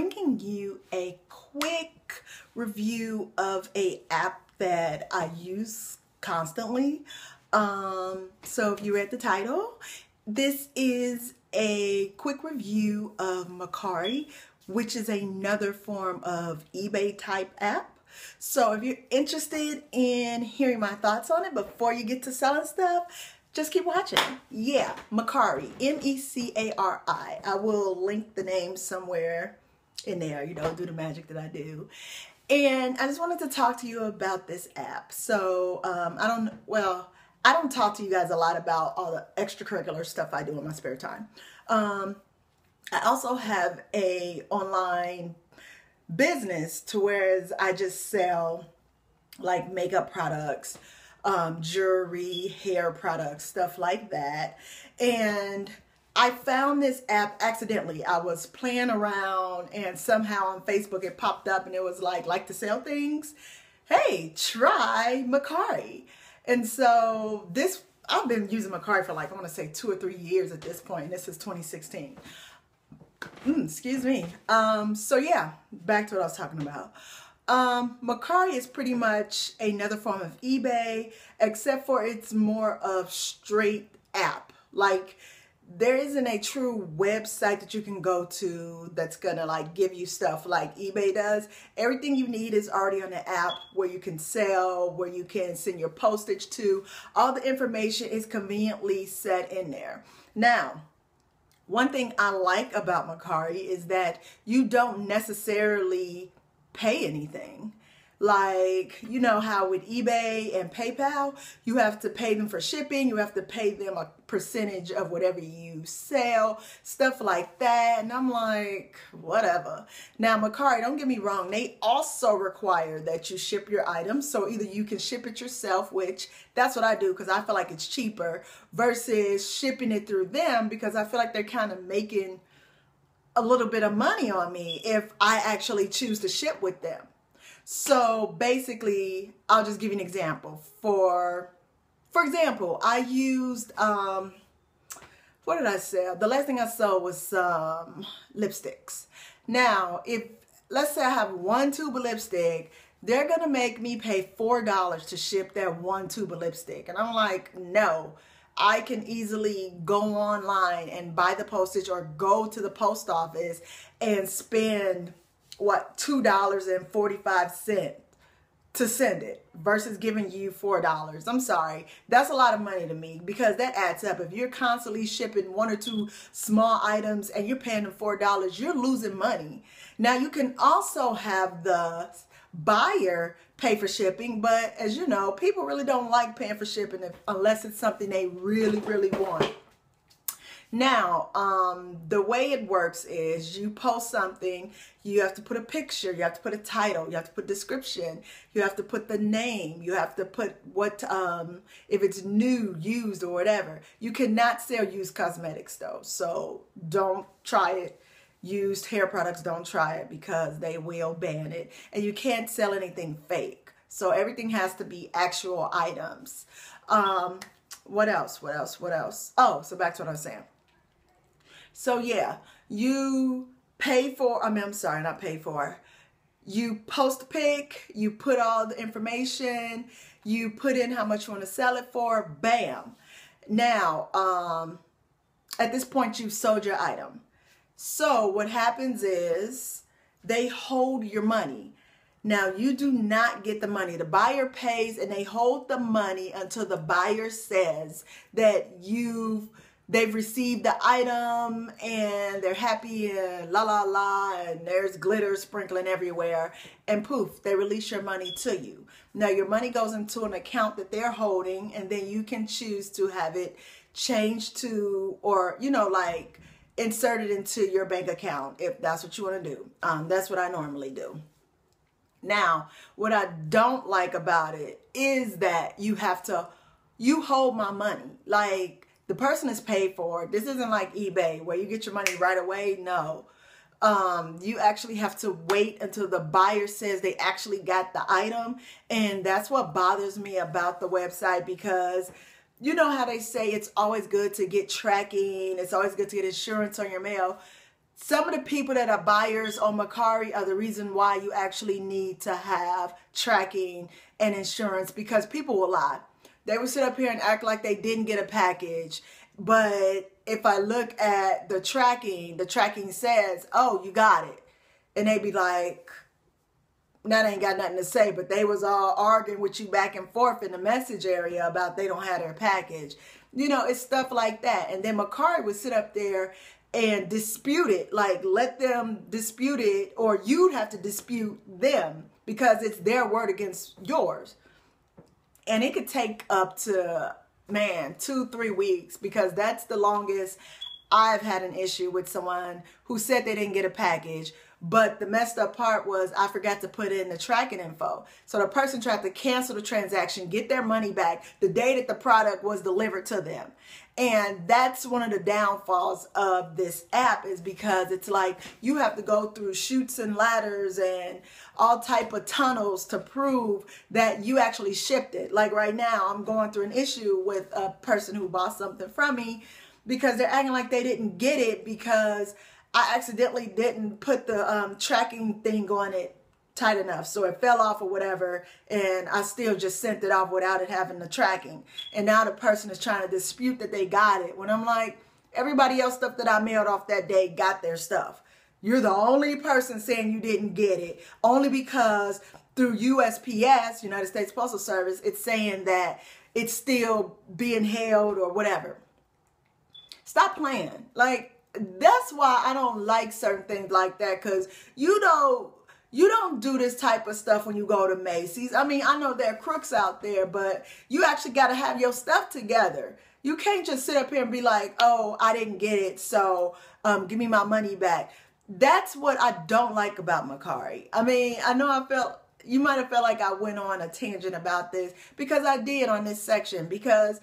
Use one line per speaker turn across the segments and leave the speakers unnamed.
bringing you a quick review of an app that I use constantly. So if you read the title, this is a quick review of Mecari, which is another form of eBay type app. So if you're interested in hearing my thoughts on it before you get to selling stuff, just keep watching. Yeah, Mecari, M-E-C-A-R-I. I will link the name somewhere in there, you know, do the magic that I do. And I just wanted to talk to you about this app. So I don't talk to you guys a lot about all the extracurricular stuff I do in my spare time. I also have a online business to whereas I just sell like makeup products, jewelry, hair products, stuff like that. And I found this app accidentally. I was playing around and somehow on Facebook it popped up and it was like to sell things. Hey, try Mecari. And so I've been using Mecari for like, I want to say 2 or 3 years at this point. And this is 2016. Excuse me. So yeah, back to what I was talking about. Mecari is pretty much another form of eBay, except for it's more of straight app. Like there isn't a true website that you can go to that's gonna like give you stuff like eBay does. Everything you need is already on the app where you can sell, where you can send your postage to. All the information is conveniently set in there. Now, one thing I like about Mecari is that you don't necessarily pay anything. Like, you know how with eBay and PayPal, you have to pay them for shipping, you have to pay them a percentage of whatever you sell, stuff like that. And I'm like, whatever. Now, Mecari, don't get me wrong, they also require that you ship your items. So either you can ship it yourself, which that's what I do because I feel like it's cheaper, versus shipping it through them because I feel like they're kind of making a little bit of money on me if I actually choose to ship with them. So basically, I'll just give you an example. For example, I used, what did I sell? The last thing I sold was lipsticks. Now, let's say I have 1 tube of lipstick, they're going to make me pay $4 to ship that 1 tube of lipstick. And I'm like, no. I can easily go online and buy the postage or go to the post office and spend, what, $2.45 to send it versus giving you $4. I'm sorry. That's a lot of money to me because that adds up. If you're constantly shipping 1 or 2 small items and you're paying them $4, you're losing money. Now, you can also have the buyer pay for shipping, but as you know, people really don't like paying for shipping unless it's something they really, really want. Now, the way it works is you post something, you have to put a picture, you have to put a title, you have to put description, you have to put the name, you have to put what, if it's new, used, or whatever. You cannot sell used cosmetics though, so don't try it. Used hair products, don't try it because they will ban it. And you can't sell anything fake. So everything has to be actual items. What else? Oh, so back to what I was saying. So yeah, you pay for, I'm sorry, not pay for. You post a pic, you put all the information, you put in how much you want to sell it for, bam. Now, at this point, you've sold your item. So what happens is they hold your money. Now, you do not get the money. The buyer pays and they hold the money until the buyer says that they've received the item and they're happy and la la la and there's glitter sprinkling everywhere and poof, they release your money to you. Now, your money goes into an account that they're holding and then you can choose to have it changed to, or, you know, like, insert it into your bank account if that's what you want to do. That's what I normally do. Now, what I don't like about it is that you hold my money. Like, the person is paid for it. This isn't like eBay where you get your money right away. No. You actually have to wait until the buyer says they actually got the item. And that's what bothers me about the website because you know how they say it's always good to get tracking, it's always good to get insurance on your mail. some of the people that are buyers on Mecari are the reason why you actually need to have tracking and insurance, because people will lie. They will sit up here and act like they didn't get a package. But if I look at the tracking says, oh, you got it. And they be like, that ain't got nothing to say, but they was all arguing with you back and forth in the message area about they don't have their package. You know, it's stuff like that. And then Mecari would sit up there and dispute it, like let them dispute it, or you'd have to dispute them because it's their word against yours. And it could take up to, man, 2-3 weeks, because that's the longest I've had an issue with someone who said they didn't get a package. But the messed up part was I forgot to put in the tracking info. So the person tried to cancel the transaction, get their money back the day that the product was delivered to them. And that's one of the downfalls of this app, is because it's like you have to go through chutes and ladders and all type of tunnels to prove that you actually shipped it. Like right now, I'm going through an issue with a person who bought something from me because they're acting like they didn't get it because I accidentally didn't put the tracking thing on it tight enough, so it fell off or whatever, and I still just sent it off without it having the tracking. And now the person is trying to dispute that they got it, when I'm like, everybody else stuff that I mailed off that day got their stuff. You're the only person saying you didn't get it, only because through USPS, United States Postal Service, it's saying that it's still being held or whatever. Stop playing. Like, that's why I don't like certain things like that, because you don't do this type of stuff when you go to Macy's. I mean, I know there are crooks out there, but you actually got to have your stuff together. You can't just sit up here and be like, oh, I didn't get it, so give me my money back. That's what I don't like about Mecari. I mean, I know you might have felt like I went on a tangent about this, because I did on this section, because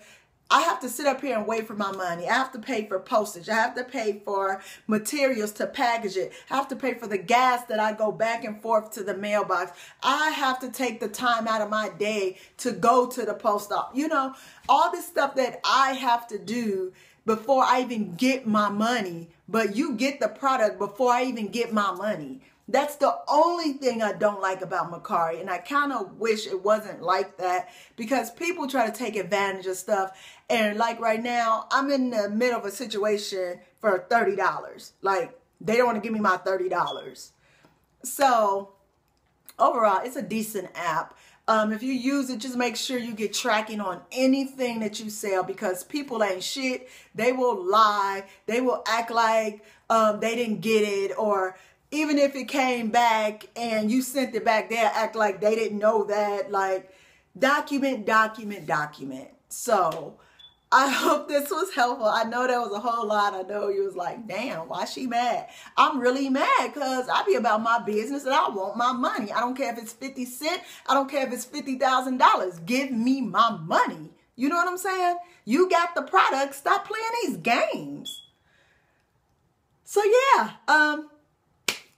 I have to sit up here and wait for my money. I have to pay for postage. I have to pay for materials to package it. I have to pay for the gas that I go back and forth to the mailbox. I have to take the time out of my day to go to the post office. You know, all this stuff that I have to do before I even get my money. But you get the product before I even get my money. That's the only thing I don't like about Mecari, and I kind of wish it wasn't like that, because people try to take advantage of stuff. And like right now, I'm in the middle of a situation for $30. Like, they don't want to give me my $30. So overall, it's a decent app. If you use it, just make sure you get tracking on anything that you sell, because people ain't shit. They will lie. They will act like they didn't get it, or even if it came back and you sent it back, they'll act like they didn't know that. Like, document, document, document. So I hope this was helpful. I know there was a whole lot. I know you was like, damn, why she mad? I'm really mad because I be about my business and I want my money. I don't care if it's 50 cents. I don't care if it's $50,000. Give me my money. You know what I'm saying? You got the product. Stop playing these games. So yeah,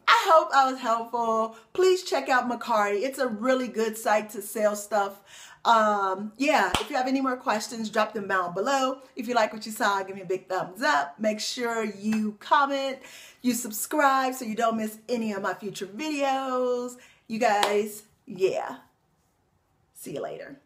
I hope I was helpful. Please check out Mecari. It's a really good site to sell stuff. Yeah, if you have any more questions, drop them down below. If you like what you saw, give me a big thumbs up. Make sure you comment, you subscribe so you don't miss any of my future videos. You guys, yeah. See you later.